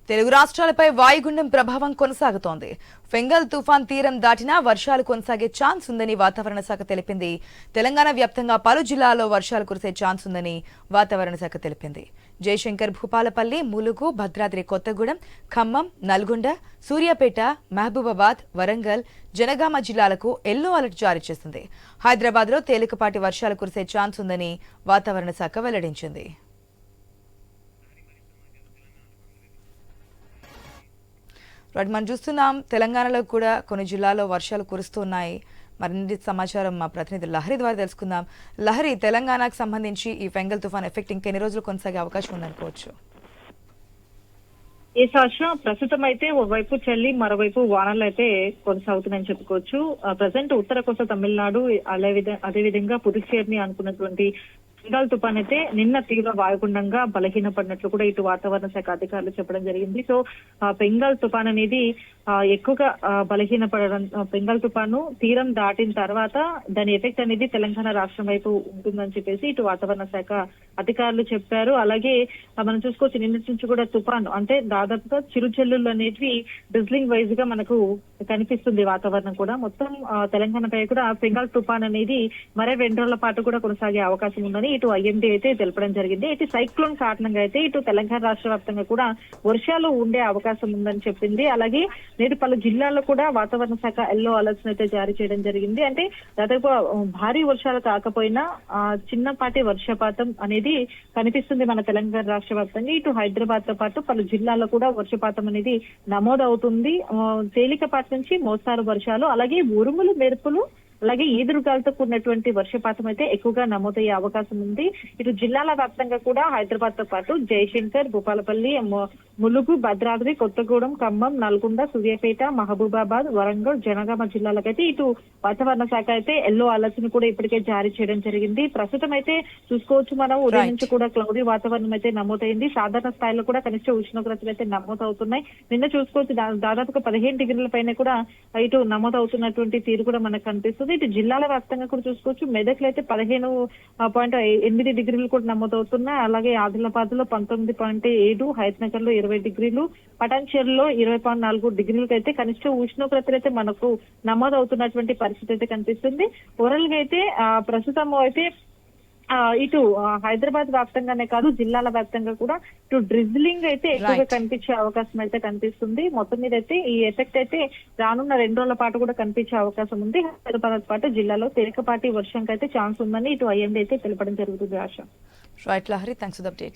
తెలుగు రాష్ట్రాలపై వాయుగుండం ప్రభావం కొనసాగుతోంది. ఫెంగల్ తుఫాన్ తీరం దాటినా వర్షాలు కొనసాగే ఛాన్స్ ఉందని వాతావరణ శాఖ తెలిపింది. తెలంగాణ వ్యాప్తంగా పలు జిల్లాల్లో వర్షాలు కురిసే ఛాన్స్ ఉందని వాతావరణ శాఖ తెలిపింది. జయశంకర్, భూపాలపల్లి, ములుగు, భద్రాద్రి కొత్తగూడెం, ఖమ్మం, నల్గొండ, సూర్యాపేట, మహబూబాబాద్, వరంగల్, జనగామ జిల్లాలకు ఎల్లో అలర్ట్ జారీ చేసింది. హైదరాబాద్లో తేలికపాటి వర్షాలు కురిసే ఛాన్స్ ఉందని వాతావరణ శాఖ వెల్లడించింది. మనం చూస్తున్నాం, తెలంగాణలో కూడా కొన్ని జిల్లాల్లో వర్షాలు కురుస్తున్నాయి. మరిన్ని సమాచారం మా ప్రతినిధి లహరి ద్వారా తెలుసుకుందాం. లహరి, తెలంగాణకు సంబంధించి ఈ ఫెంగల్ తుఫాన్ ఎఫెక్ట్ ఇంకెన్ని రోజులు కొనసాగే అవకాశం ఉందనుకోవచ్చు? ఈ సంవత్సరం ప్రస్తుతం అయితే ఓవైపు చల్లి మరోవైపు వానలు అయితే కొనసాగుతున్నాయని చెప్పుకోవచ్చు. ప్రజెంట్ ఉత్తర కోస్తా తమిళనాడు అదేవిధంగా పుదుచ్చేరిని అనుకున్నటువంటి బెంగాల్ తుఫాన్ అయితే నిన్న తీవ్ర వాయుగుండంగా బలహీనపడినట్లు కూడా ఇటు వాతావరణ శాఖ అధికారులు చెప్పడం జరిగింది. సో బెంగాల్ తుఫాన్ అనేది ఎక్కువగా బలహీనపడడం, బెంగాల్ తుఫాను తీరం దాటిన తర్వాత దాని ఎఫెక్ట్ అనేది తెలంగాణ రాష్ట్రం వైపు ఉంటుందని చెప్పేసి ఇటు వాతావరణ శాఖ అధికారులు చెప్పారు. అలాగే మనం చూసుకోవచ్చు, నిన్నటి నుంచి కూడా తుఫాను అంటే దాదాపుగా చిరుజల్లులు అనేటివి డ్రిజ్లింగ్ వైజ్ గా మనకు కనిపిస్తుంది. వాతావరణం కూడా మొత్తం తెలంగాణపై కూడా బెంగాల్ తుఫాన్ అనేది మరే 2 రోజుల పాటు కూడా కొనసాగే అవకాశం ఉందని ఇటు ఐఎండీ అయితే తెలపడం జరిగింది. ఇటు సైక్లోన్ కారణంగా అయితే ఇటు తెలంగాణ రాష్ట్ర వ్యాప్తంగా కూడా వర్షాలు ఉండే అవకాశం ఉందని చెప్పింది. అలాగే నేడు పలు జిల్లాల్లో కూడా వాతావరణ శాఖ ఎల్లో అలర్ట్స్ అయితే జారీ చేయడం జరిగింది. అంటే దాదాపు భారీ వర్షాలు కాకపోయినా చిన్నపాటి వర్షపాతం అనేది కనిపిస్తుంది మన తెలంగాణ రాష్ట్ర వ్యాప్తంగా. ఇటు హైదరాబాద్ తో పాటు పలు జిల్లాల్లో కూడా వర్షపాతం అనేది నమోదవుతుంది. తేలికపాటి నుంచి మోస్తారు వర్షాలు, అలాగే ఉరుములు, మెరుపులు, అలాగే ఈదురుగాలతో కూడినటువంటి వర్షపాతం అయితే ఎక్కువగా నమోదయ్యే అవకాశం ఉంది. ఇటు జిల్లాల వ్యాప్తంగా కూడా హైదరాబాద్ తో పాటు జయశంకర్, భూపాలపల్లి, ములుగు, భద్రాద్రి కొత్తగూడెం, ఖమ్మం, నల్గొండ, సూర్యాపేట, మహబూబాబాద్, వరంగల్, జనగామ జిల్లాలకైతే ఇటు వాతావరణ శాఖ అయితే ఎల్లో అలర్ట్స్ ను కూడా ఇప్పటికే జారీ చేయడం జరిగింది. ప్రస్తుతం అయితే చూసుకోవచ్చు, మనం ఉదయం నుంచి కూడా క్లౌడీ వాతావరణం అయితే నమోదైంది. సాధారణ స్థాయిలో కూడా కనిష్ట ఉష్ణోగ్రతలు అయితే నమోదవుతున్నాయి. నిన్న చూసుకోవచ్చు, దాదాపుగా 15 డిగ్రీల పైన కూడా ఇటు నమోదవుతున్నటువంటి తీరు కూడా మనకు కనిపిస్తుంది. ఇటు జిల్లాల వ్యాప్తంగా కూడా చూసుకోవచ్చు, మెదక్లో అయితే 15.8 డిగ్రీలు కూడా నమోదవుతున్నాయి. అలాగే ఆదిలాబాద్ లో 19.7, హైదరాబాద్ లో 20 డిగ్రీలు, పటాన్చేరులో 20.4 డిగ్రీలకు అయితే కనిష్ట ఉష్ణోగ్రతలు అయితే మనకు నమోదవుతున్నటువంటి పరిస్థితి అయితే కనిపిస్తుంది. ఓవరాల్ గా అయితే ప్రస్తుతం అయితే ఇటు హైదరాబాద్ వ్యాప్తంగానే కాదు, జిల్లాల వ్యాప్తంగా కూడా ఇటు డ్రిజ్లింగ్ అయితే ఎక్కువగా కనిపించే అవకాశం అయితే కనిపిస్తుంది. మొత్తం మీద అయితే ఈ ఎఫెక్ట్ అయితే రానున్న 2 రోజుల పాటు కూడా కనిపించే అవకాశం ఉంది. హైదరాబాద్ పాటు జిల్లాలో తేలికపాటి వర్షంకి అయితే ఛాన్స్ ఉందని ఇటు ఐఎండీ అయితే తెలపడం జరుగుతుంది. Asha. Right Lahari, thanks for the update.